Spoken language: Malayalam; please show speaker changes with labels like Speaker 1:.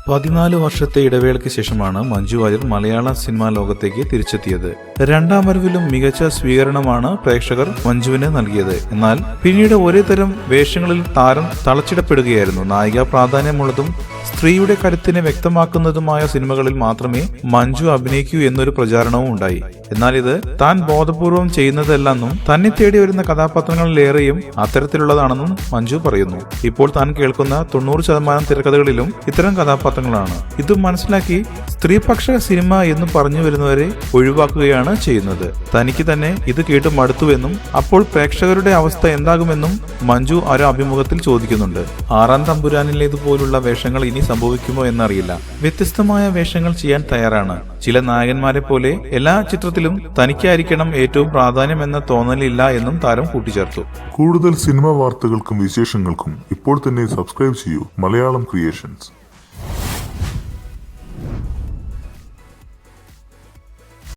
Speaker 1: 14 വർഷത്തെ ഇടവേളയ്ക്ക് ശേഷമാണ് മഞ്ജു വാര്യർ മലയാള സിനിമാ ലോകത്തേക്ക് തിരിച്ചെത്തിയത്. രണ്ടാം വരവിലും മികച്ച സ്വീകരണമാണ് പ്രേക്ഷകർ മഞ്ജുവിന് നൽകിയത്. എന്നാൽ പിന്നീട് ഒരേ തരം വേഷങ്ങളിൽ താരം തളച്ചിടപ്പെടുകയായിരുന്നു. നായിക പ്രാധാന്യമുള്ളതും സ്ത്രീയുടെ കരുത്തിനെ വ്യക്തമാക്കുന്നതുമായ സിനിമകളിൽ മാത്രമേ മഞ്ജു അഭിനയിക്കൂ എന്നൊരു പ്രചാരണവും ഉണ്ടായി. എന്നാൽ ഇത് താൻ ബോധപൂർവം ചെയ്യുന്നതല്ലെന്നും തന്നെ തേടി വരുന്ന കഥാപാത്രങ്ങളിലേറെയും അത്തരത്തിലുള്ളതാണെന്നും മഞ്ജു പറയുന്നു. ഇപ്പോൾ താൻ കേൾക്കുന്ന 90% തിരക്കഥകളിലും ഇത്തരം കഥാപാത്രങ്ങളാണ്. ഇത് മനസ്സിലാക്കി സ്ത്രീപക്ഷ സിനിമ എന്ന് പറഞ്ഞു വരുന്നവരെ ഒഴിവാക്കുകയാണ് ചെയ്യുന്നത്. തനിക്ക് തന്നെ ഇത് കേട്ട് മടുത്തുവെന്നും അപ്പോൾ പ്രേക്ഷകരുടെ അവസ്ഥ എന്താകുമെന്നും മഞ്ജു ഒരു അഭിമുഖത്തിൽ ചോദിക്കുന്നുണ്ട്. ആറാം തമ്പുരാനിലേതുപോലുള്ള വേഷങ്ങൾ ഇനി സംഭവിക്കുമോ എന്നറിയില്ല. വ്യത്യസ്തമായ വേഷങ്ങൾ ചെയ്യാൻ തയ്യാറാണ്. ചില നായകന്മാരെ പോലെ എല്ലാ ചിത്രത്തിലും തനിക്കായിരിക്കണം ഏറ്റവും പ്രാധാന്യം എന്ന തോന്നലില്ല എന്നും താരം കൂട്ടിച്ചേർത്തു.
Speaker 2: കൂടുതൽ സിനിമാ വാർത്തകൾക്കും വിശേഷങ്ങൾക്കും ഇപ്പോൾ തന്നെ സബ്സ്ക്രൈബ് ചെയ്യൂ മലയാളം ക്രിയേഷൻസ്.